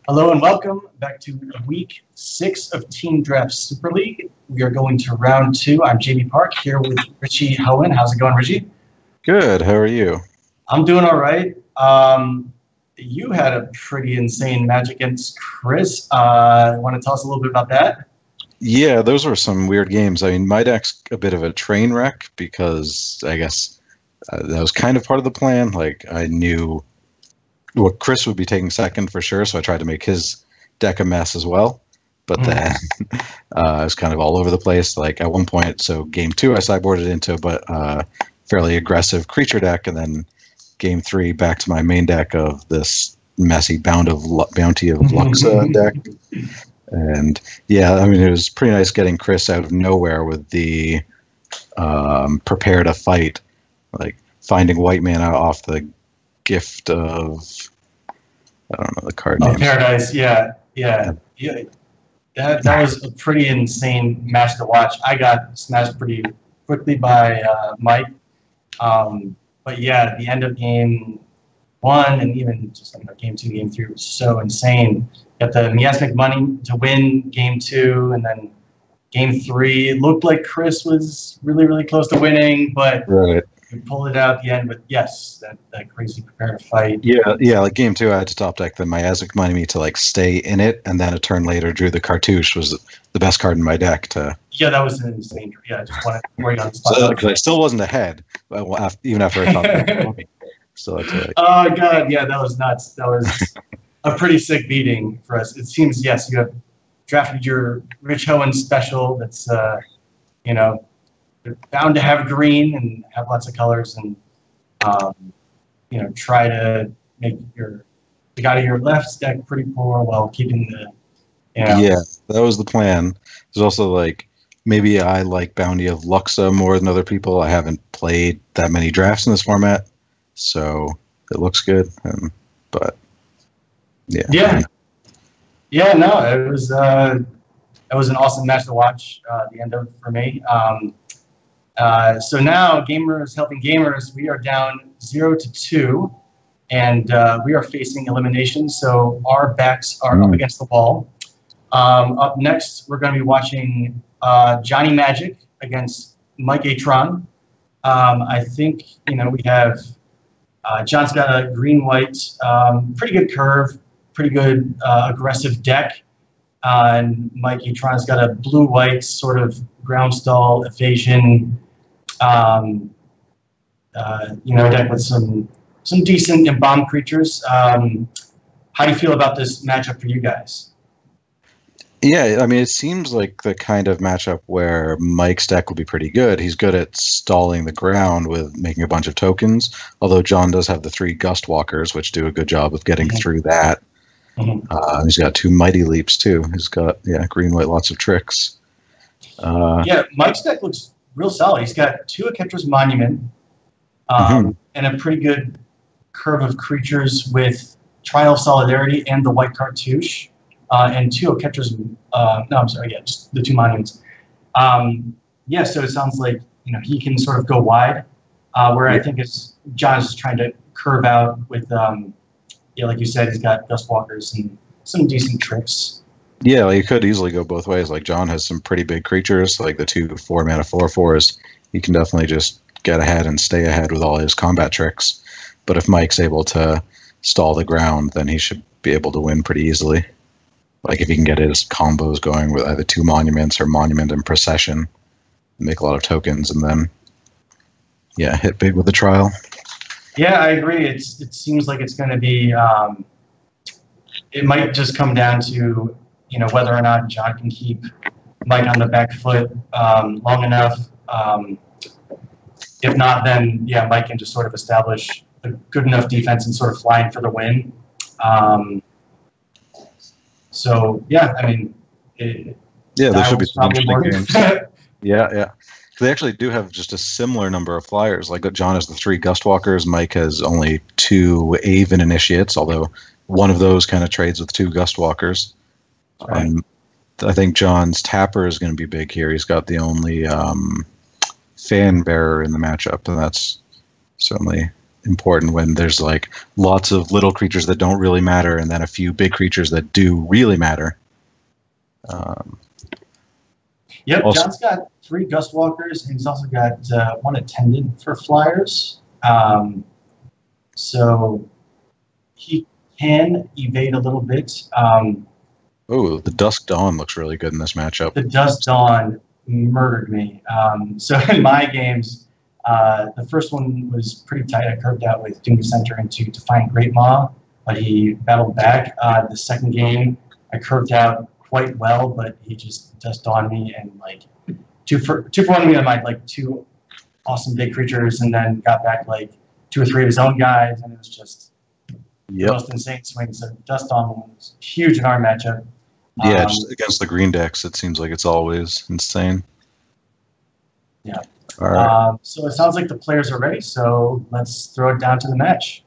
Hello and welcome back to week 6 of Team Draft Super League. We are going to round 2. I'm Jamie Park here with Richie Hron. How's it going, Richie? Good. How are you? I'm doing all right. You had a pretty insane match against Chris. Want to tell us a little bit about that? Yeah, those were some weird games. I mean, my deck's a bit of a train wreck because I guess that was kind of part of the plan. Like, I knew Chris would be taking second for sure, so I tried to make his deck a mess as well. But then I was kind of all over the place. Like, at one point, so game 2 I sideboarded into a fairly aggressive creature deck, and then game 3 back to my main deck of this messy Bounty of Luxa deck. And yeah, I mean, it was pretty nice getting Chris out of nowhere with the prepare to fight, like finding white mana off the gift of, I don't know the card name. Paradise, yeah. That was a pretty insane match to watch. I got smashed pretty quickly by Mike. But yeah, the end of game 1 and even just game 2, game 3 was so insane. Got the miasmic money to win game 2, and then game 3 it looked like Chris was really close to winning, but Right. we pulled it out at the end. But yes, that crazy prepare to fight. Yeah. Like game 2, I had to top deck the miasmic money to like stay in it, and then a turn later drew the cartouche, was the best card in my deck to. Yeah, that was insane. Yeah, I just wanted to worry on the spot. Because I still wasn't ahead, even after I top decked. So that's like, oh god, yeah, that was nuts. That was a pretty sick beating for us. It seems, yes, you have drafted your Rich Hohen special that's bound to have green and have lots of colors, and try to make the guy to your left deck pretty poor while keeping the Yeah, that was the plan. There's also like, maybe I like Bounty of Luxa more than other people. I haven't played that many drafts in this format, so it looks good. But yeah. No, it was an awesome match to watch. The end of for me. So now, gamers helping gamers, we are down 0-2, and we are facing elimination. So our backs are up against the wall. Up next, we're going to be watching Johnny Magic against Mike Hron. I think we have John's got a green-white, pretty good curve, pretty good aggressive deck. And Mike Hron's got a blue-white sort of ground stall evasion, deck with some decent embalm creatures. How do you feel about this matchup for you guys? Yeah, I mean, it seems like the kind of matchup where Mike's deck will be pretty good. He's good at stalling the ground with making a bunch of tokens, although John does have the 3 Gust Walkers, which do a good job of getting through that. He's got 2 Mighty Leaps, too. He's got, green, white, lots of tricks. Mike's deck looks real solid. He's got 2 Aketra's Monument and a pretty good curve of creatures with Trial of Solidarity and the white cartouche. And 2 Aketra's, just the 2 monuments. So it sounds like, he can sort of go wide, where I think John is trying to curve out with, like you said, he's got Gust Walkers and some decent tricks. Yeah, like you could easily go both ways. Like John has some pretty big creatures, like the 2 4-mana 4/4s. He can definitely just get ahead and stay ahead with all his combat tricks. But if Mike's able to stall the ground, then he should be able to win pretty easily. Like if he can get his combos going with either 2 monuments or monument and procession, make a lot of tokens, and then hit big with the trial. Yeah, I agree. It seems like it's going to be. It might just come down to whether or not John can keep Mike on the back foot long enough. If not, then Mike can just sort of establish a good enough defense and sort of fly in for the win. There should be some interesting games. Yeah. They actually do have just a similar number of flyers. Like John has the 3 Gust Walkers, Mike has only 2 Aven Initiates, although one of those kind of trades with 2 Gust Walkers. Right. I think John's Tapper is going to be big here. He's got the only Fan Bearer in the matchup, and that's certainly important when there's like lots of little creatures that don't really matter, and then a few big creatures that do really matter. Yep, Also, John's got 3 Gust Walkers, and he's also got 1 Attendant for Flyers. So he can evade a little bit. oh, the Dusk Dawn looks really good in this matchup. The Dusk Dawn murdered me. So in my games, the first one was pretty tight. I curved out with Doom Center into Defiant Great Maw, but he battled back. The second game, I curved out quite well, but he just Dusk Dawned me and like two for one me on my like 2 awesome big creatures, and then got back like 2 or 3 of his own guys, and it was just the most insane swing. So Dusk Dawn was huge in our matchup. Yeah, just against the green decks, it seems like it's always insane. Yeah. All right. So it sounds like the players are ready, so let's throw it down to the match.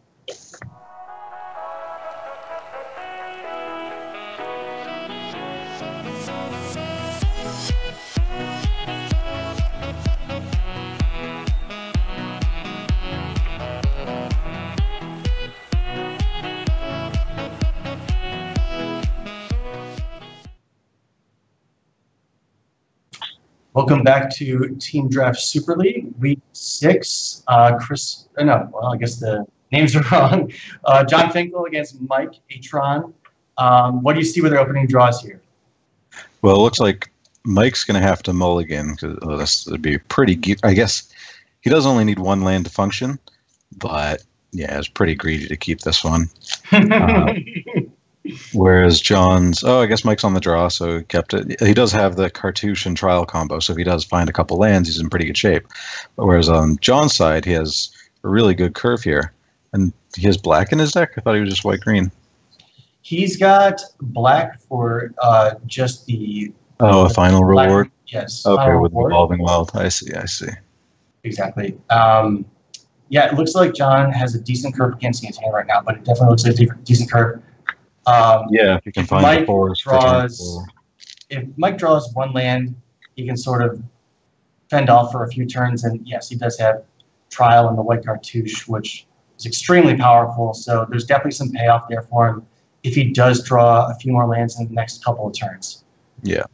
Welcome back to Team Draft Super League, Week 6. Chris, no, well, I guess the names are wrong. John Finkel against Mike Hron. What do you see with their opening draws here? Well, it looks like Mike's going to have to mulligan because this would be pretty. I guess he does only need 1 land to function, but yeah, it's pretty greedy to keep this one. Whereas John's, I guess Mike's on the draw, so he kept it. He does have the Cartouche and Trial combo, so if he does find a couple lands, he's in pretty good shape. Whereas on John's side, he has a really good curve here. And he has black in his deck? I thought he was just white-green. He's got black for just the... a final black, reward? Yes. Okay, with reward. Evolving Wild. I see. Exactly. Yeah, it looks like John has a decent curve. Can't see his hand right now, but it definitely looks like a decent curve. Yeah, if you can find the forest. If Mike draws 1 land, he can sort of fend off for a few turns. And yes, he does have Trial and the white Cartouche, which is extremely powerful. So there's definitely some payoff there for him if he does draw a few more lands in the next couple of turns. Yeah.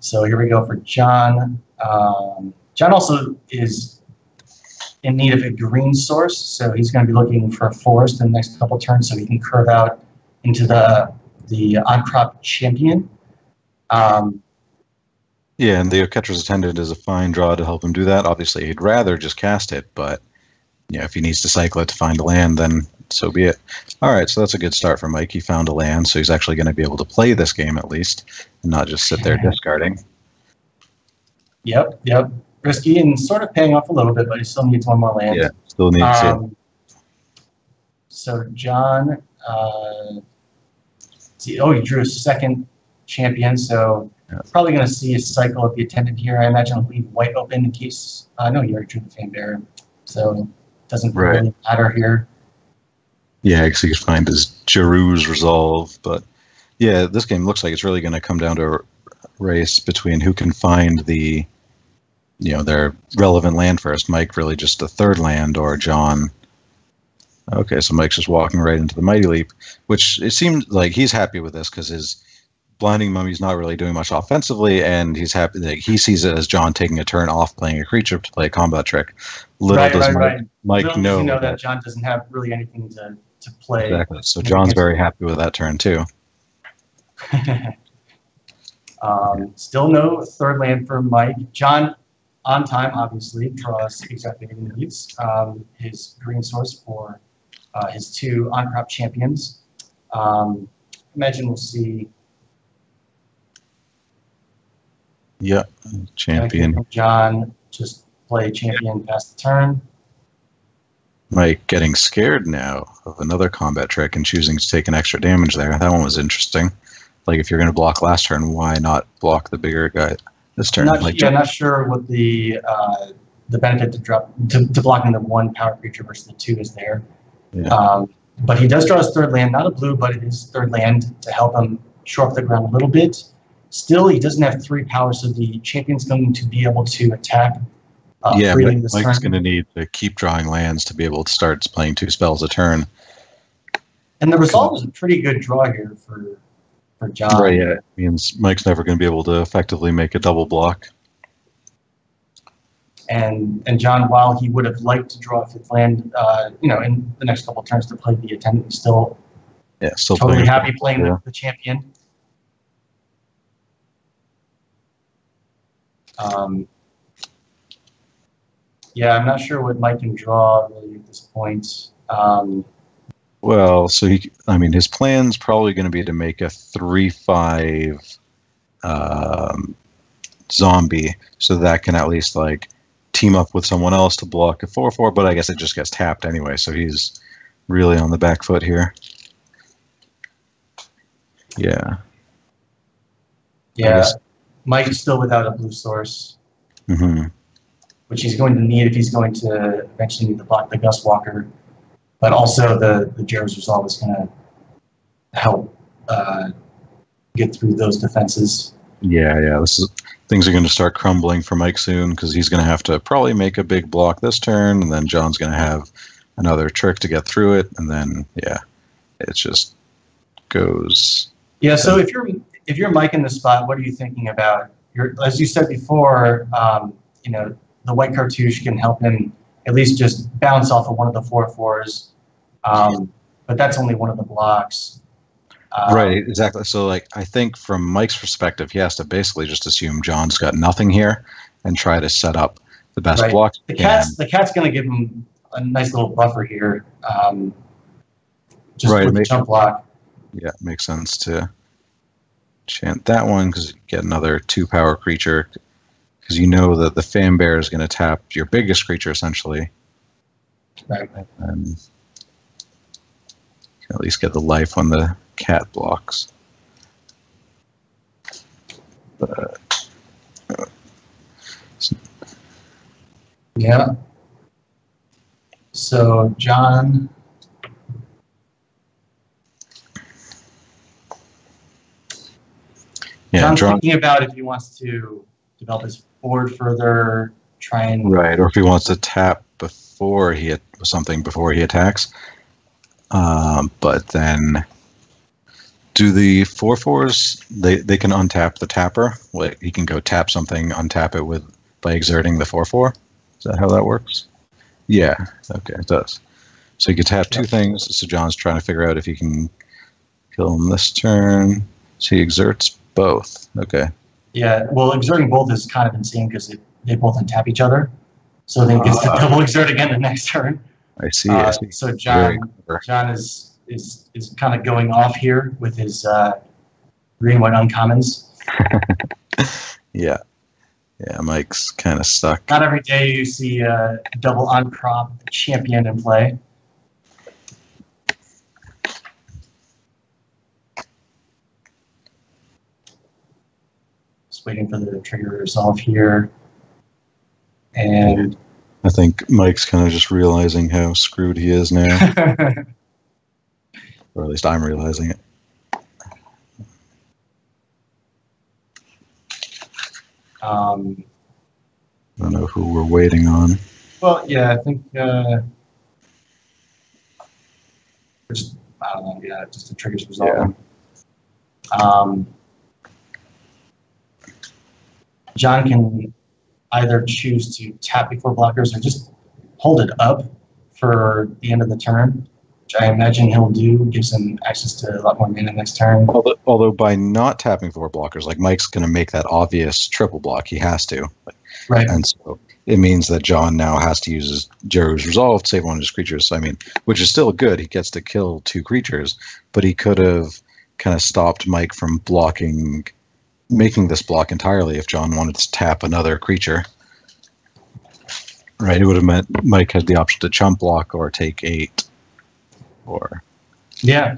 So here we go for John. John also is in need of a green source, so he's going to be looking for a forest in the next couple turns so he can curve out into the on-crop champion. Yeah, and the Oketra's Attendant is a fine draw to help him do that. Obviously, he'd rather just cast it, but yeah, if he needs to cycle it to find a land, then so be it. All right, so that's a good start for Mike. He found a land, so he's actually going to be able to play this game at least, and not just sit there discarding. Yep. Risky and sort of paying off a little bit, but he still needs 1 more land. Yeah, still needs it. So John, he drew a second champion, so probably going to see a cycle of the Attendant here. I imagine he'll leave white open in case. No, he already drew the Fame Bearer, so it doesn't really matter here. Yeah, because he could find his Jeru's Resolve, but yeah, this game looks like it's really going to come down to a race between who can find the, their relevant land first. Mike really just the 3rd land, or John. Okay, so Mike's just walking right into the Mighty Leap, which it seems like he's happy with this because his Blinding Mummy's not really doing much offensively, and he's happy that he sees it as John taking a turn off playing a creature to play a combat trick. Mike know that John doesn't have really anything to play. Exactly. So John's very happy with that turn too. Still no 3rd land for Mike. John, on time, obviously, draws exactly what he needs. His green source for his 2 on-crop champions. Imagine we'll see. Yeah, champion. John just play champion past the turn. Mike getting scared now of another combat trick and choosing to take an extra damage there. That one was interesting. Like, if you're going to block last turn, why not block the bigger guy this turn? Not sure what the benefit to blocking the 1 power creature versus the 2 is there. Yeah. But he does draw his 3rd land, not a blue, but it is 3rd land to help him shore up the ground a little bit. Still, he doesn't have 3 power, so the champion's going to be able to attack Yeah, freely this Mike's turn. going to need to keep drawing lands to be able to start playing 2 spells a turn. And the result was a pretty good draw here for John. Right, yeah. It means Mike's never going to be able to effectively make a double block. And John, while he would have liked to draw a 5th land, in the next couple of turns to play the attendant, he's still totally happy playing the champion. Yeah, I'm not sure what Mike can draw really at this point. Well, so his plan's probably going to be to make a 3/5 zombie, so that can at least team up with someone else to block a 4/4. But I guess it just gets tapped anyway, so he's really on the back foot here. Yeah. Yeah, Mike is still without a blue source, which he's going to need if he's going to eventually need to block the Gust Walker. But also the Jared's Resolve is going to help get through those defenses. Yeah. Things are going to start crumbling for Mike soon because he's going to have to probably make a big block this turn, and then John's going to have another trick to get through it, and then it just goes. Yeah. So if you're Mike in this spot, what are you thinking about? As you said before, the white cartouche can help him at least just bounce off of one of the 4/4s. But that's only one of the blocks. Right, exactly. So, I think from Mike's perspective, he has to basically just assume John's got nothing here and try to set up the best blocks. The cat's going to give him a nice little buffer here. Just with the jump block. Yeah, it makes sense to chant that one because you get another 2-power creature. Because you know that the Fan Bear is going to tap your biggest creature, essentially. Right. And you can at least get the life when the cat blocks. But, yeah. So, John. Yeah, John's thinking about if he wants to develop his board further, try and... Right, or if he wants to tap before he attacks. But then, do the 4/4s, they can untap the tapper? He can go tap something, untap it by exerting the 4/4? Is that how that works? Yeah, okay, it does. So he can tap 2 things, so John's trying to figure out if he can kill him this turn. So he exerts both, okay. Yeah, well, exerting both is kind of insane because they both untap each other. So then he gets to double exert again the next turn. I see. So John is kind of going off here with his green-white uncommons. Yeah, Mike's kind of stuck. Not every day you see a double on-crop champion in play. Just waiting for the trigger to resolve here. And I think Mike's kind of just realizing how screwed he is now. Or at least I'm realizing it. I don't know who we're waiting on. Well, yeah, I think just, I don't know, yeah, just the triggers resolving. Yeah. John can either choose to tap before blockers or just hold it up for the end of the turn, which I imagine he'll do, gives him access to a lot more mana next turn. Although by not tapping 4 blockers, Mike's going to make that obvious triple block. He has to. Right. And so it means that John now has to use his Jeru's Resolve to save one of his creatures. So, which is still good. He gets to kill 2 creatures, but he could have kind of stopped Mike from making this block entirely if John wanted to tap another creature. Right, it would have meant Mike had the option to chump block or take 8. Yeah.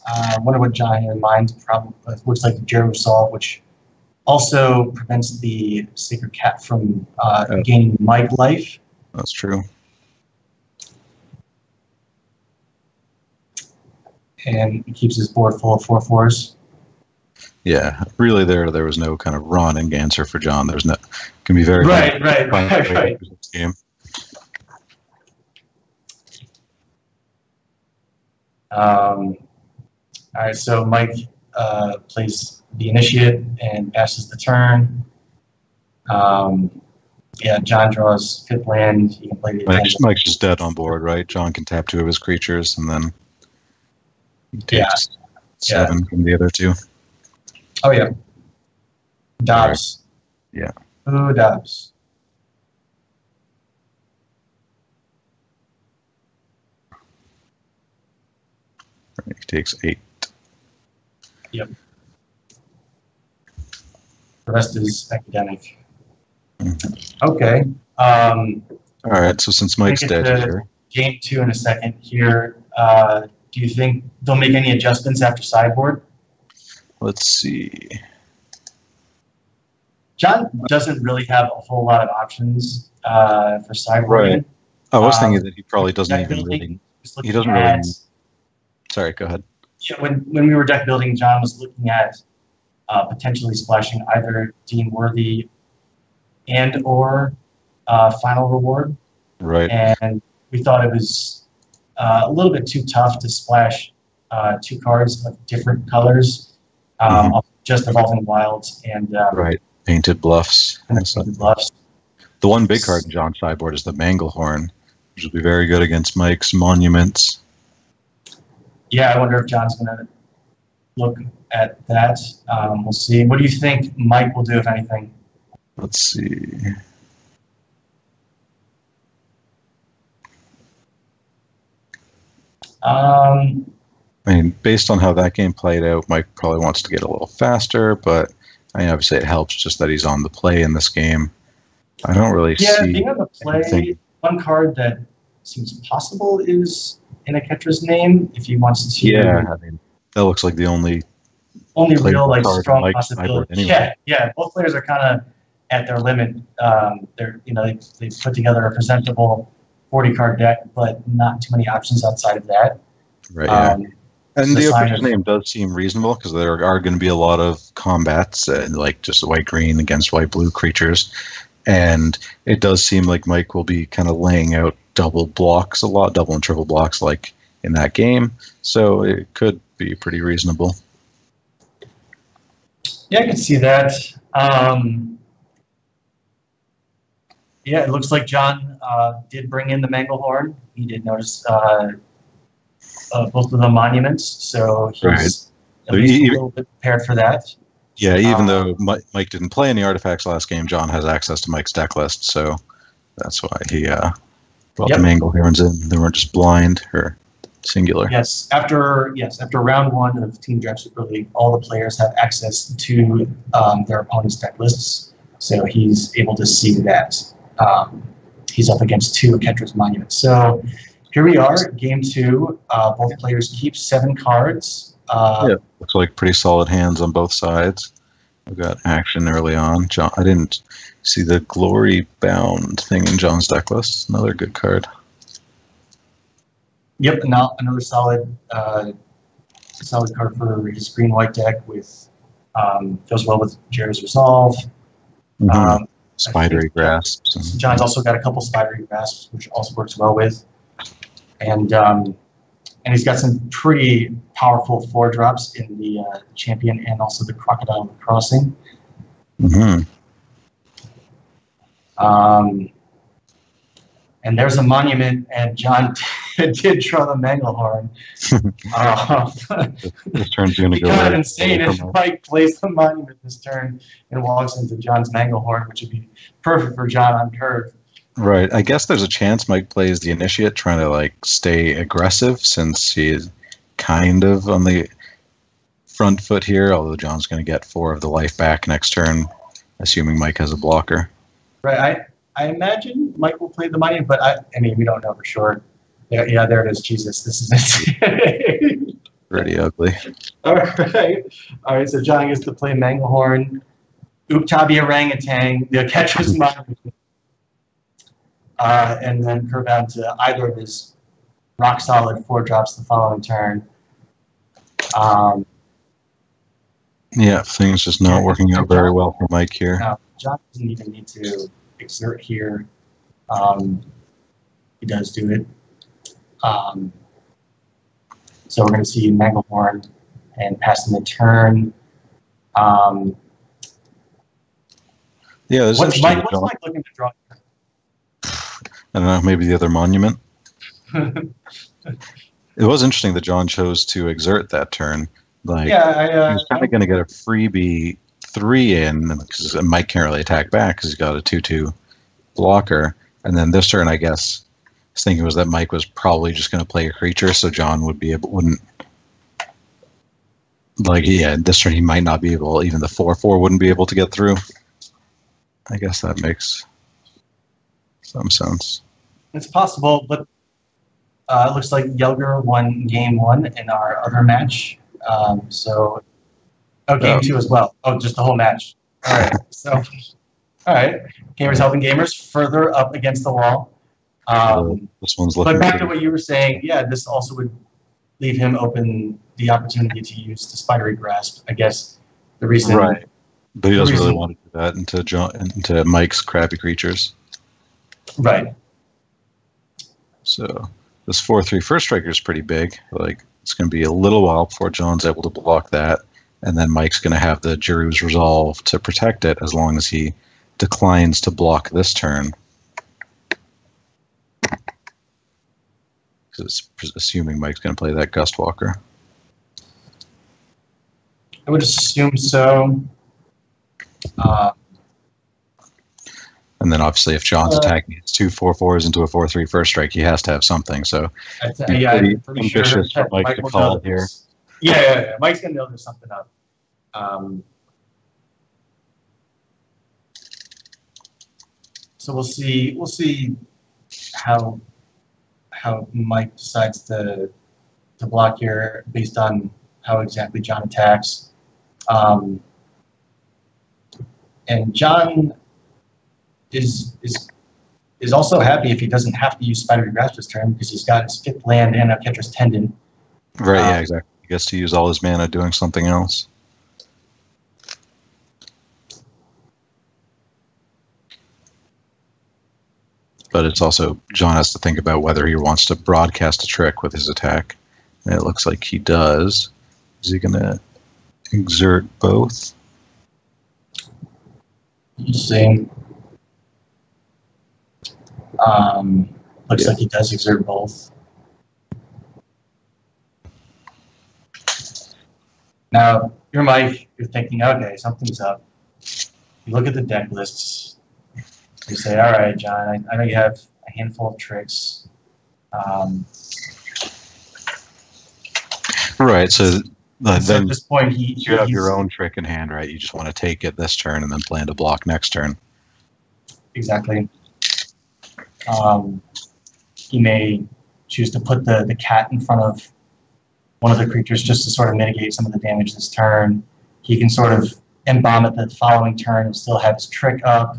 I wonder what John had in mind. Probably looks like the Jeru Resolve, which also prevents the Sacred Cat from gaining Mike life. That's true. And he keeps his board full of 4/4s. Yeah, really, there was no kind of running answer for John. There's no can be very Right, hard right, to find right, a way to right. lose this game. All right, so Mike plays the initiate and passes the turn. Yeah, John draws fifth land. He can play the Mike's just dead on board, right? John can tap 2 of his creatures, and then he takes 7 from the other 2. Oh yeah, Dobbs. Right. Yeah. Ooh, Dobbs. He takes 8. Yep. The rest is academic. Okay. All right. So since Mike's dead here, game 2 in a second here. Do you think they'll make any adjustments after sideboard? let's see. John doesn't really have a whole lot of options for sideboarding. Right. I was thinking that he probably doesn't deck even building, really. He doesn't really. Sorry, go ahead. Yeah, when we were deck building, John was looking at potentially splashing either Dean Worthy and or Final Reward. Right. And we thought it was a little bit too tough to splash 2 cards of different colors, just Evolving Wilds and right. Painted Bluffs. Painted Bluffs. The one big card in John's sideboard is the Manglehorn, which will be very good against Mike's Monuments. Yeah, I wonder if John's going to look at that. We'll see. What do you think Mike will do, if anything? Let's see. I mean, based on how that game played out, Mike probably wants to get a little faster, but I mean, obviously it helps just that he's on the play in this game. I don't really see. Yeah, being on the play, one card that seems possible is in a catcher's name if he wants to. Yeah, I mean, that looks like the only real like strong Mike's possibility. Anyway. Yeah. Both players are kind of at their limit. They put together a presentable 40-card deck, but not too many options outside of that. Right. Yeah. And the official name does seem reasonable because there are going to be a lot of combats, like just white-green against white-blue creatures. And it does seem like Mike will be kind of laying out double blocks a lot, double and triple blocks like in that game. So it could be pretty reasonable. Yeah, I can see that. Yeah, it looks like John did bring in the Manglehorn. He did notice both of the monuments, so he's at least a little bit prepared for that. Yeah, even though Mike didn't play any artifacts last game, John has access to Mike's deck list, so that's why he brought the Manglehorns in. They weren't just blind or singular. Yes, after round 1 of Team Draft Super League, all the players have access to their opponent's deck lists, so he's able to see that. He's up against 2 Kettra's Monuments. So here we are, game 2. Both players keep 7 cards. Yeah, looks like pretty solid hands on both sides. We got action early on. John, I didn't see the Glory Bound thing in John's deck list. Another good card. Yep, another solid card for his green-white deck. With goes well with Jerry's Resolve. Spidery Grasps. John's also got a couple Spidery Grasps, which also works well with. And he's got some pretty powerful 4-drops in the Champion and also the Crocodile Crossing. And there's a monument, and John did draw the Manglehorn. This turn's going to go kind of insane if Mike plays the monument this turn and walks into John's Manglehorn, which would be perfect for John on curve. Right. I guess there's a chance Mike plays the Initiate, trying to like stay aggressive since he is kind of on the front foot here, although John's going to get 4 of the life back next turn, assuming Mike has a blocker. Right. I imagine Mike will play the monument, but I mean, we don't know for sure. Yeah, there it is. Jesus, this is it. Pretty ugly. All right, so John gets to play Manglehorn, Uktabi Orangutan, the Catcher's Monument. And then curve out to either of his rock-solid 4-drops the following turn. Yeah, things just not working out very well for Mike here. Now, John doesn't even need to exert here. He does do it. So we're going to see Manglehorn and pass him the turn. Yeah, this what's is Mike looking to draw? I don't know, maybe the other monument. It was interesting that John chose to exert that turn. Like, he was kind of going to get a freebie 3 in because Mike can't really attack back because he's got a 2/2 blocker. And then this turn, I guess, his thinking was that Mike was probably just going to play a creature, so John wouldn't. Like, yeah, this turn he might not be able. Even the 4/4 wouldn't be able to get through. I guess that makes some sense. It's possible, but it looks like Yelger won game 1 in our other match. Game 2 as well. Oh, just the whole match. All right. So, all right. Gamers helping gamers further up against the wall. This one's looking. But back to what you were saying, yeah, this also would leave him open the opportunity to use the spidery grasp. I guess the reason. Right. But he doesn't really want to do that into Mike's crappy creatures. Right. So this 4/3 first striker is pretty big. Like, it's going to be a little while before John's able to block that, and then Mike's going to have the Giroux's Resolve to protect it as long as he declines to block this turn. Because it's assuming Mike's going to play that Gustwalker. I would assume so. And then obviously if John's attacking his 2 4/4s into a 4/3 first strike, he has to have something. So I'm pretty ambitious for Mike to call it here. Yeah. Mike's going to know there's something up. So we'll see how Mike decides to block here based on how exactly John attacks. And John is also happy if he doesn't have to use Spidery Grasp this turn because he's got his 5th land and a Ketra's Tendon. Right, yeah, exactly. He gets to use all his mana doing something else. But it's also, John has to think about whether he wants to broadcast a trick with his attack. And it looks like he does. Is he going to exert both? Interesting. Looks like he does exert both. Now, you're Mike, you're thinking, okay, something's up. You look at the deck lists. You say, all right, John, I know you have a handful of tricks. Right, so then at this point, you have your own trick in hand, right? You just want to take it this turn and then plan to block next turn. Exactly. He may choose to put the cat in front of one of the creatures just to sort of mitigate some of the damage this turn. He can sort of embalm it the following turn and still have his trick up.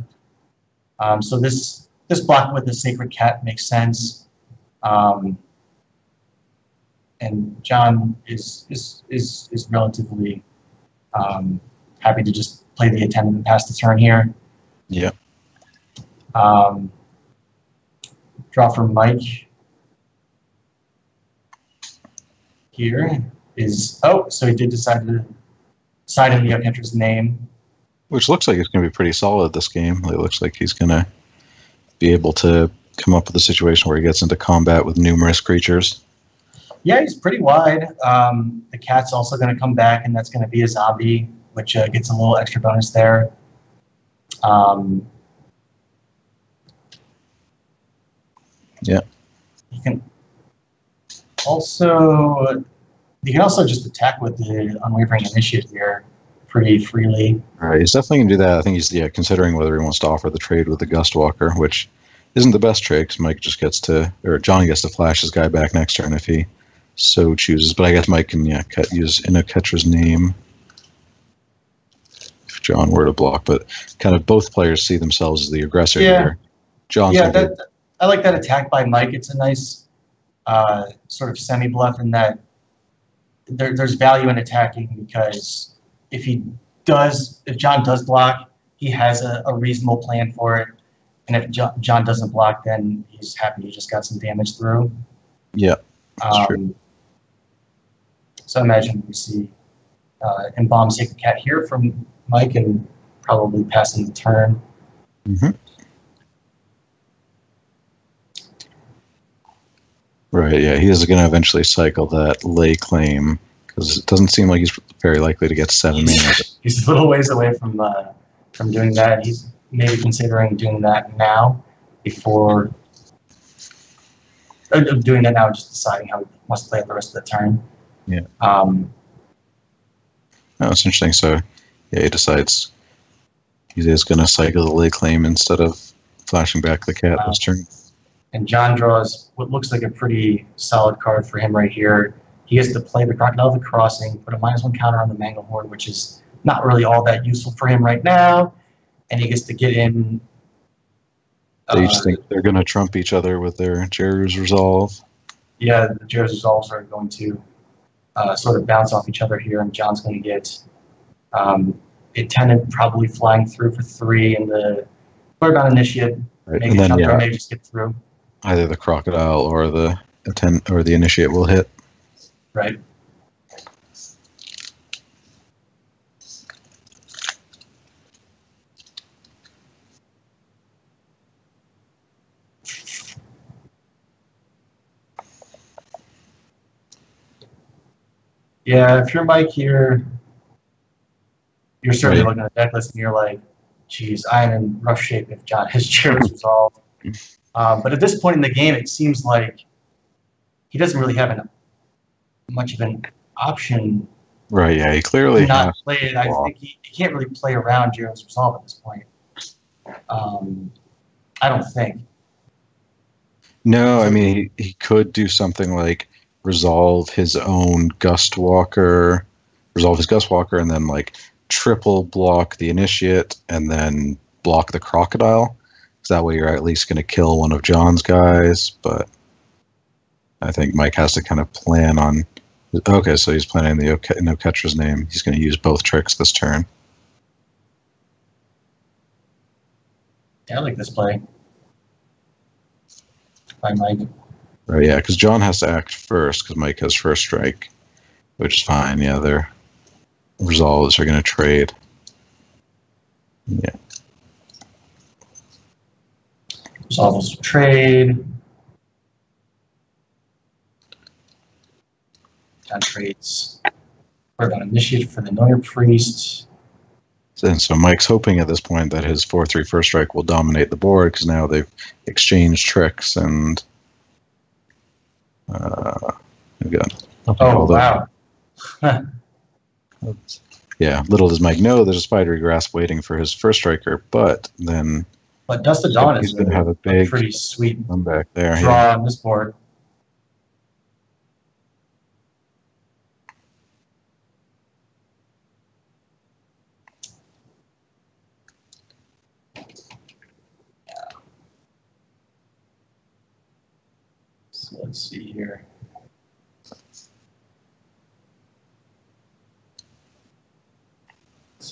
So this block with the Sacred Cat makes sense. And John is relatively happy to just play the attendant and pass the turn here. Yeah. Draw for Mike here is, so he did decide to sign in the Ketra's name. Which looks like it's going to be pretty solid this game. It looks like he's going to be able to come up with a situation where he gets into combat with numerous creatures. Yeah, he's pretty wide. The cat's also going to come back, and that's going to be a zombie, which gets a little extra bonus there. Yeah. You can also just attack with the Unwavering Initiative here pretty freely. All right, he's definitely going to do that. I think he's considering whether he wants to offer the trade with the Gustwalker, which isn't the best trade because Mike just gets to, or John gets to flash his guy back next turn if he so chooses. But I guess Mike can use Ketra's name if John were to block. But kind of both players see themselves as the aggressor here. John's I like that attack by Mike. It's a nice sort of semi-bluff in that there's value in attacking because if John does block, he has a reasonable plan for it. And if John doesn't block, then he's happy he just got some damage through. Yeah, that's true. So I imagine we see Embalm Sacred Cat here from Mike and probably passing the turn. Mm-hmm. Right, yeah, he is going to eventually cycle that lay claim because it doesn't seem like he's very likely to get 7 mana. He's a little ways away from doing that. He's maybe considering doing that now before doing that now, just deciding how he wants to play it the rest of the turn. Yeah. That's interesting. So, yeah, he decides he is going to cycle the lay claim instead of flashing back the cat this turn. And John draws what looks like a pretty solid card for him right here. He gets to play the Crocodile of the Crossing, put a -1 counter on the Manglehorn, which is not really all that useful for him right now. And he gets to get in. They just think they're going to trump each other with their Jeru's Resolve. Yeah, the Jeru's Resolves are going to sort of bounce off each other here, and John's going to get Attendant probably flying through for 3 in the Quarterbound Initiate. Right. Maybe And then, maybe just get through. Either the Crocodile or the Initiate will hit. Right. Yeah, if you're Mike here, you're certainly looking at the deck list and you're like, geez, I'm in rough shape if John has Jeru's Resolve. But at this point in the game, it seems like he doesn't really have much of an option. Right, yeah, he clearly not play it. I think he can't really play around Jeru's Resolve at this point. I don't think. No, I mean, he could do something like resolve his Gustwalker, and then like triple block the Initiate and then block the Crocodile. Because that way you're at least going to kill one of John's guys. But I think Mike has to kind of plan on. Okay, so he's planning the Oketra's name. He's going to use both tricks this turn. Yeah, I like this play by Mike. Right, yeah, because John has to act first because Mike has first strike, which is fine. Yeah, their resolves are going to trade. Yeah. Resolves trade. John trades. We're going to initiate for the Noyer Priest. And so Mike's hoping at this point that his 4/3 first strike will dominate the board because now they've exchanged tricks and. Oh, wow. Yeah, little does Mike know there's a Spidery Grasp waiting for his first striker, but then. But Dust of Dawn is going to have a big pretty sweet comeback there. Draw on this board. So let's see here.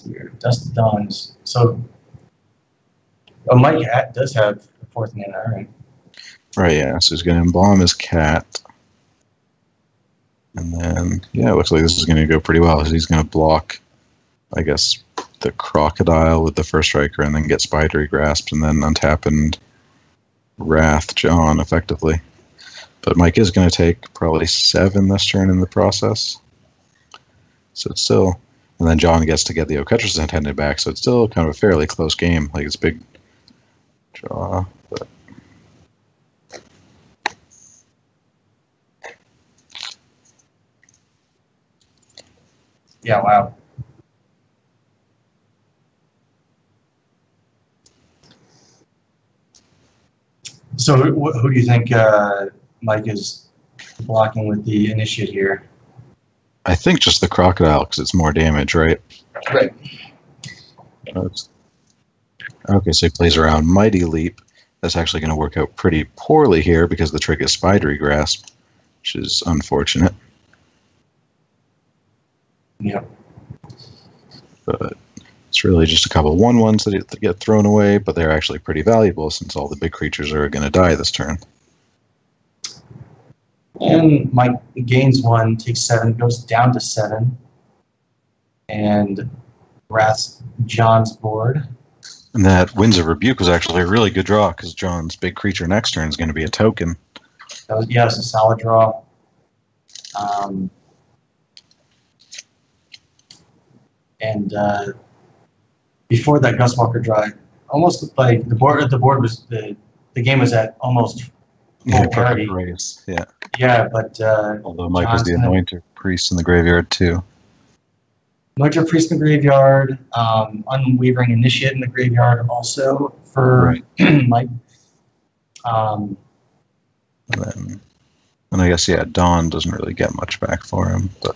Here. Dust of Dawns. So, Mike does have the 4th mana, right? Right, yeah. So he's going to embalm his cat. And then, yeah, it looks like this is going to go pretty well. So he's going to block, I guess, the Crocodile with the first striker and then get Spidery Grasp and then untap and Wrath John effectively. But Mike is going to take probably 7 this turn in the process. So it's still... And then John gets to get the Oketra's Attendant back, so it's still kind of a fairly close game. Like, it's a big draw, but... Yeah, wow. So who do you think Mike is blocking with the Initiate here? I think just the Crocodile, because it's more damage, right? Right. Okay, so he plays around Mighty Leap. That's actually going to work out pretty poorly here because the trick is Spidery Grasp, which is unfortunate. Yeah. but it's really just a couple of 1/1s that get thrown away, but they're actually pretty valuable since all the big creatures are going to die this turn. And Mike gains 1, takes 7, goes down to 7, and wraths John's board. And that Winds of Rebuke was actually a really good draw because John's big creature next turn is going to be a token. That was a solid draw. And before that Gustwalker draw, it almost looked like the board was the game was at almost full parity. Race. Yeah. Yeah, but although Mike was the Anointer Priest in the graveyard too. Anointer Priest in the graveyard, Unwavering Initiate in the graveyard also for Mike. And I guess Dawn doesn't really get much back for him, but.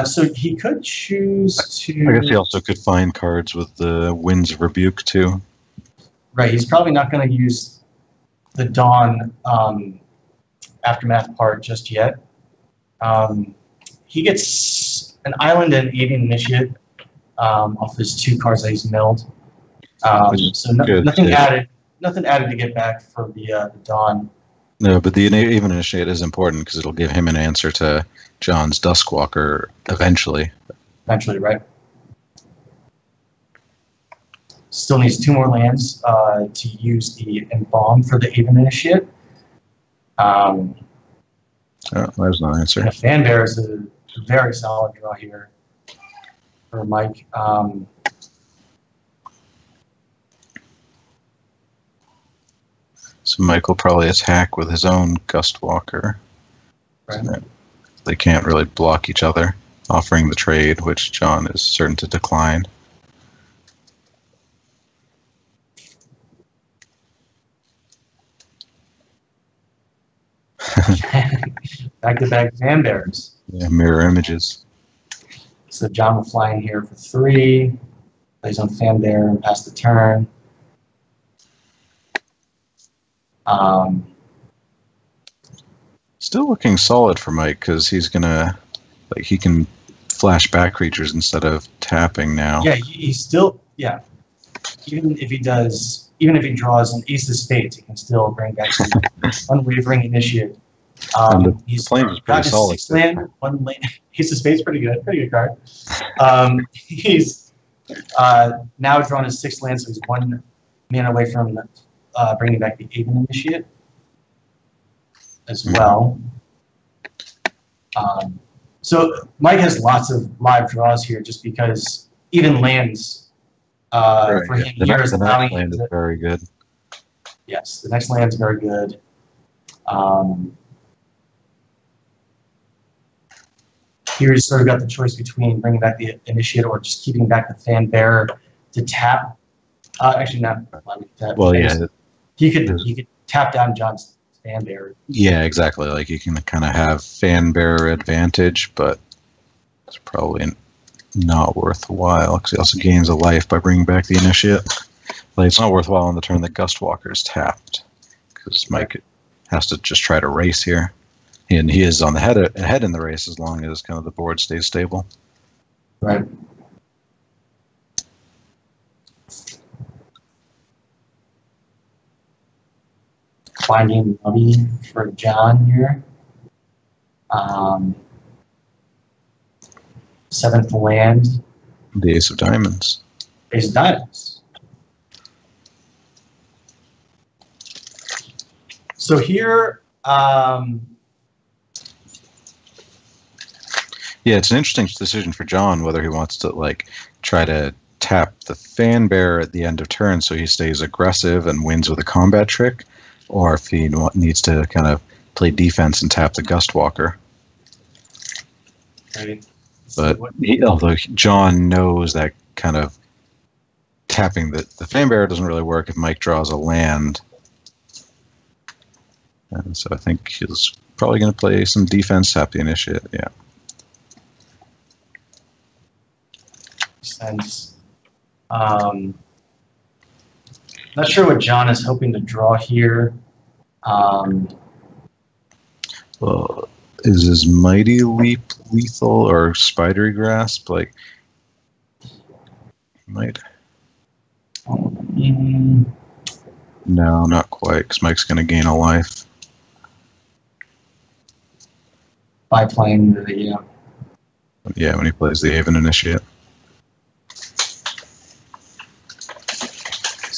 So he could choose to. I guess he also could find cards with the Winds of Rebuke too. Right, he's probably not going to use the Dawn Aftermath part just yet. He gets an Island and Avian Initiate off his 2 cards that he's milled. So nothing added to get back for the Dawn. No, but the Avian Initiate is important because it'll give him an answer to John's Duskwalker eventually. Eventually, right. Still needs 2 more lands to use the Embalm for the Avian Initiate. Oh, there's no answer. And a Fanbear is a very solid draw here for Mike. So Mike will probably attack with his own Gustwalker. Right. So they can't really block each other, offering the trade, which John is certain to decline. Back-to-back Fanbears. Yeah, mirror images. So John will fly in here for 3, plays on Fanbear and pass the turn. Still looking solid for Mike because he's gonna, he can flash back creatures instead of tapping now. Yeah, he's still, even if he draws an Ace of Spades, he can still bring back some Unwavering Initiate. He's got his 6th land, 1 land. Ace of Spades, pretty good card. He's now drawn his 6th land, so he's 1 mana away from bringing back the Avian Initiate as well. So Mike has lots of live draws here just because even lands for him here is allowing him to... very good. Yes, the next land is very good. Here he's sort of got the choice between bringing back the Initiate or just keeping back the Fanbear to tap. Actually, not allowing to tap. Well, yeah. He could tap down John's Fanbear. Yeah, exactly. Like you can kind of have Fanbear advantage, but it's probably not worthwhile because he also gains a life by bringing back the Initiate. Like it's not worthwhile on the turn that Gustwalker's tapped because Mike has to just try to race here, and he is on the ahead in the race as long as kind of the board stays stable. Right. Finding money for John here. 7th land. The Ace of Diamonds. Ace of Diamonds. So here, yeah, it's an interesting decision for John whether he wants to try to tap the Fanbear at the end of turn so he stays aggressive and wins with a combat trick, or if he needs to kind of play defense and tap the Gustwalker. Right. But although John knows that kind of tapping the Fanbear doesn't really work if Mike draws a land. And so I think he's probably going to play some defense, tap the Initiate, yeah. Sense. Not sure what John is hoping to draw here. Well, is his Mighty Leap lethal or Spidery Grasp? Might. Mm, No, not quite, because Mike's going to gain a life. by playing the, Yeah, when he plays the Haven Initiate.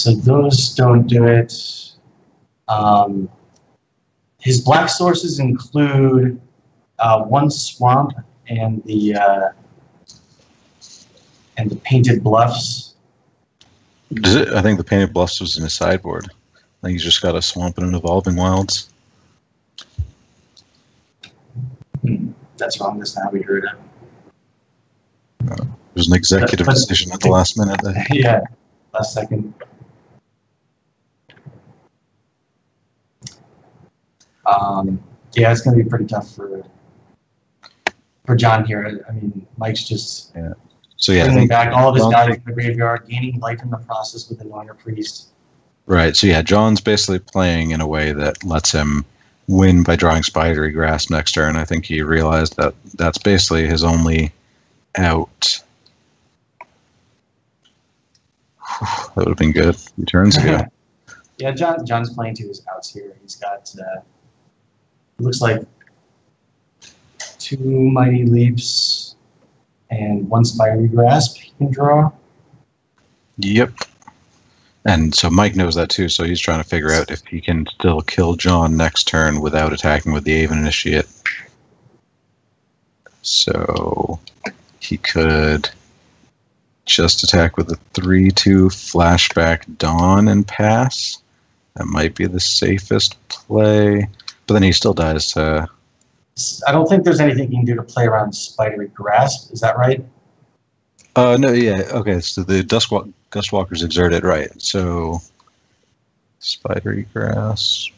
so those don't do it. His black sources include one swamp and the painted bluffs. Does it? I think the Painted Bluffs was in his sideboard. I think he's just got a swamp and an Evolving Wilds. That's wrong. That's not how we heard it. It was an executive decision at the last minute. Yeah, last second. Yeah, it's going to be pretty tough for John here. I mean, Mike's just So yeah, I bringing think back all of his John guys from the graveyard, gaining life in the process with the Anointer Priest. right. So yeah, John's basically playing in a way that lets him win by drawing Spidery Grasp next turn. I think he realized that that's basically his only out. That would have been good. 2 turns ago. Yeah, John's playing to his outs here. He's got looks like 2 Mighty Leaps and 1 Spidery Grasp he can draw. Yep. And so Mike knows that too, so he's trying to figure out if he can still kill John next turn without attacking with the Haven Initiate. So he could just attack with a 3/2 flashback Dawn and pass. That might be the safest play. But then he still dies to... I don't think there's anything you can do to play around Spidery Grasp. Is that right? No, yeah, okay, so the Dustwalkers exert it, right. So, Spidery Grasp...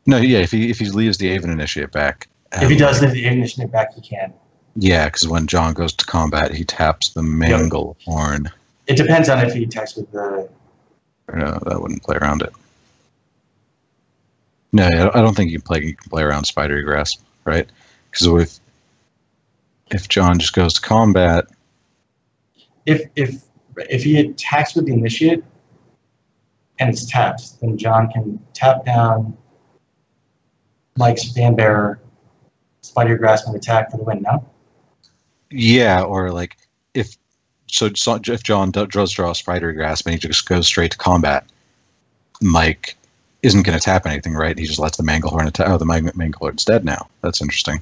No, yeah, if he leaves the Haven Initiate back... If he does leave the Initiate back, he can. Yeah, because when John goes to combat, he taps the Mangle Horn. It depends on if he attacks with the... No, that wouldn't play around it. No, I don't think you can play around Spidery Grasp, right? Because if John just goes to combat... If he attacks with the Initiate and it's tapped, then John can tap down Mike's Fanbearer, Spidery Grasp, and attack for the win, no? Yeah, or like if John does draw a Spidery Grasp and he just goes straight to combat, Mike isn't going to tap anything, right? He just lets the Manglehorn attack. Oh, the Manglehorn's dead now. That's interesting.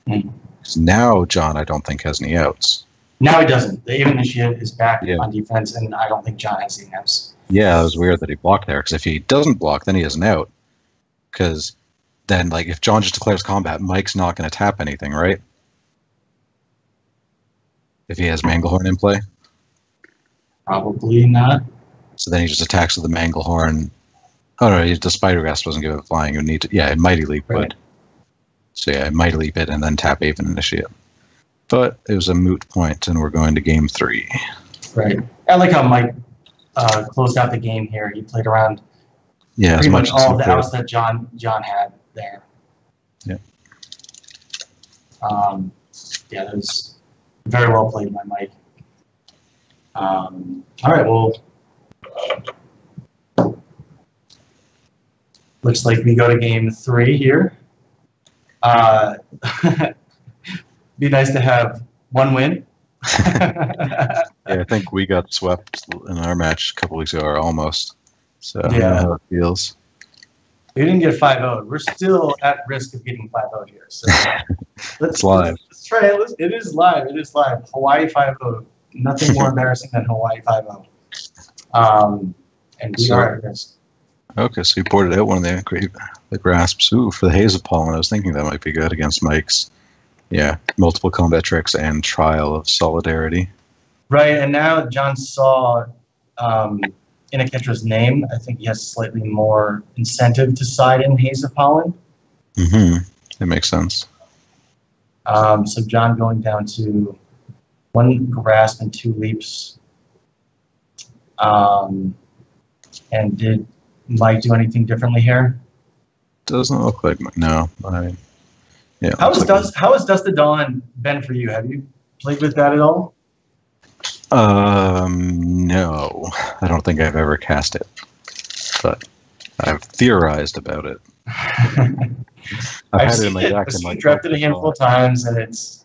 Because now John, I don't think, has any outs. Now he doesn't. The Haven Initiate is back on defense, and I don't think John has any outs. Yeah, it was weird that he blocked there, because if he doesn't block, then he has an out. Because then, like, if John just declares combat, Mike's not going to tap anything, right? If he has Manglehorn in play? Probably not. So then he just attacks with the Manglehorn. Oh no, the Spider Grasp doesn't give it flying. You would need to, yeah, Mighty Leap would. So yeah, Mighty Leap it and then tap Haven Initiate. But it was a moot point, and we're going to game 3. Right. I like how Mike closed out the game here. He played around pretty much all of the outs that John had there. Yeah. Yeah, that was very well played by Mike. All right, well, looks like we go to game 3 here. Be nice to have 1 win. Yeah, I think we got swept in our match a couple weeks ago, or almost. So I don't know how it feels. We didn't get 5-0. We're still at risk of getting 5-0 here. So it's live. Let's try it. It is live. It is live. Hawaii 5-0. Nothing more embarrassing than Hawaii 5-0. And we are at risk. Okay, so you ported out one of the grasps. Ooh, for the Haze of Pollen, I was thinking that might be good against Mike's. Yeah, multiple combat tricks and Trial of Solidarity. Right, and now John saw Inaketra's name. I think he has slightly more incentive to side in Haze of Pollen. Mm-hmm. That makes sense. So John going down to 1 grasp and 2 leaps. And did Mike do anything differently here? Doesn't look like no. Yeah. How has Dust to Dawn been for you? Have you played with that at all? No, I don't think I've ever cast it, but I've theorized about it. I've had it in my deck. I've seen it drafted a handful of times, and it's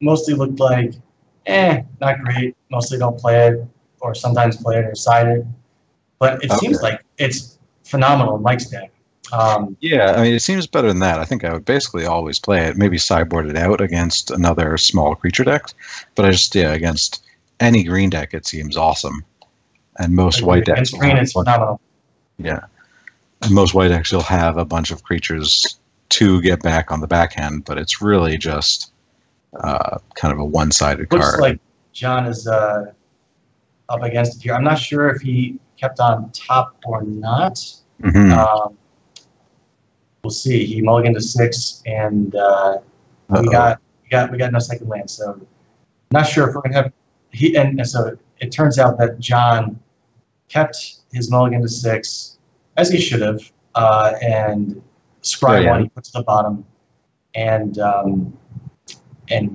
mostly looked like, not great. Mostly don't play it, or sometimes play it or side it. But it seems like it's phenomenal in Mike's deck. Yeah, I mean, it seems better than that. I think I would basically always play it, maybe sideboard it out against another small creature deck. But against any green deck, it seems awesome. And most white decks. Against green, it's phenomenal. Yeah. And most white decks, you'll have a bunch of creatures to get back on the backhand, but it's really just kind of a one-sided card. Looks like John is up against it here. I'm not sure if he kept on top or not. Mm-hmm. We'll see. He mulliganed to 6, and we got no second land. So not sure if we're gonna have and so it turns out that John kept his mulligan to 6, as he should have, and scry 1 he puts to the bottom, and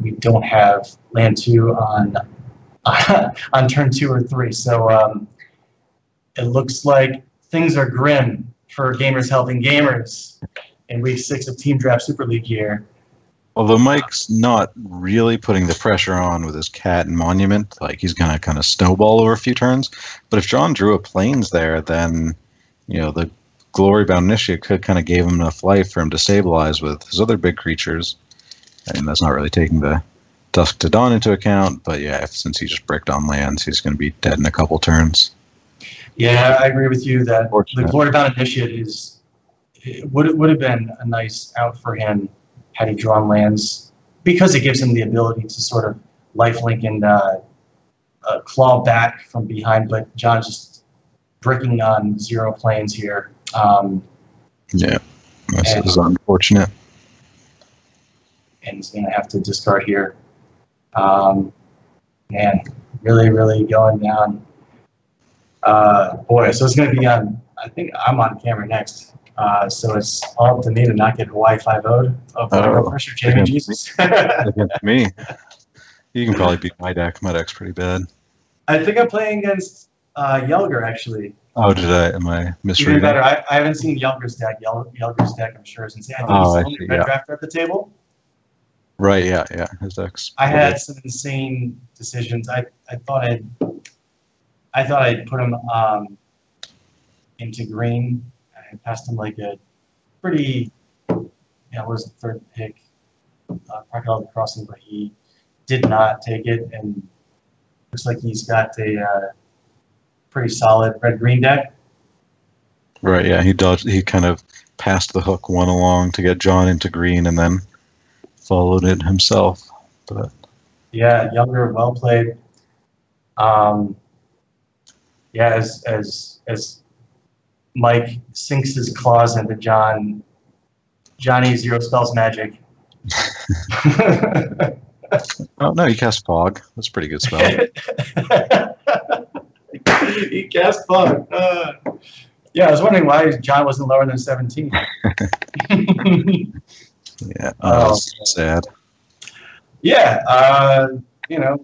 we don't have land 2 on on turn 2 or 3. So it looks like things are grim for Gamers Helping Gamers in week 6 of Team Draft Super League here. Although Mike's not really putting the pressure on with his cat and monument, like he's gonna kind of snowball over a few turns. But if John drew a plains there, then the Glory Bound Initiate could kind of gave him enough life for him to stabilize with his other big creatures. I mean, that's not really taking the Dusk to Dawn into account, but yeah, since he just bricked on lands, he's going to be dead in a couple turns. Yeah, I agree with you that the Glory Bound Initiate would have been a nice out for him had he drawn lands, because it gives him the ability to sort of lifelink and claw back from behind. But John's just bricking on 0 planes here. Yeah, this is unfortunate. And he's going to have to discard here. Man, really, really going down. Boy, so it's going to be on. I think I'm on camera next. So it's all up to me to not get Hawaii 5-0'd. Oh, pressure, Jamie Jesus. Against me. You can probably beat my deck. My deck's pretty bad. I think I'm playing against Yelger, actually. Oh, did I? Am I misreading? Even better. I haven't seen Yelger's deck. Yelger's deck, I'm sure, is insane. I think he's the only red drafter at the table. Right, yeah. His deck's I had some insane decisions. I thought I'd put him into green. I passed him like a pretty, what was the third pick? Crocodile Crossing, but he did not take it, and looks like he's got a pretty solid red-green deck. Right, yeah, he kind of passed the hook 1 along to get John into green, and then followed it himself. But yeah, Younger, well played. As Mike sinks his claws into Johnny 0 spells magic. Oh no, he cast Fog. That's a pretty good spell. He cast Fog. Yeah, I was wondering why John wasn't lower than 17. Yeah, that's sad. Yeah,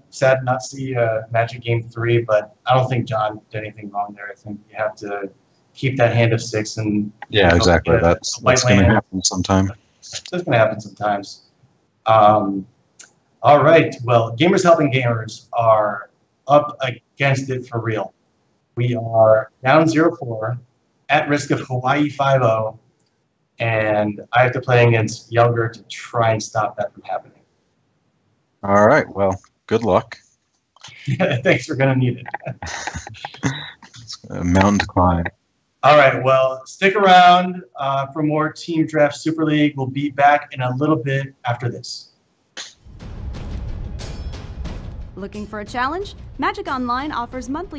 sad not to see Magic Game 3, but I don't think John did anything wrong there. I think you have to keep that hand of 6 and yeah, exactly. That's going to happen sometime. That's going to happen sometimes. All right. Well, Gamers Helping Gamers are up against it for real. We are down 0-4, at risk of Hawaii 5-0, and I have to play against Younger to try and stop that from happening. All right. Well, good luck. Thanks. We're going to need it. It's a mountain to climb. All right. Well, stick around for more Team Draft Super League. We'll be back in a little bit after this. Looking for a challenge? Magic Online offers monthly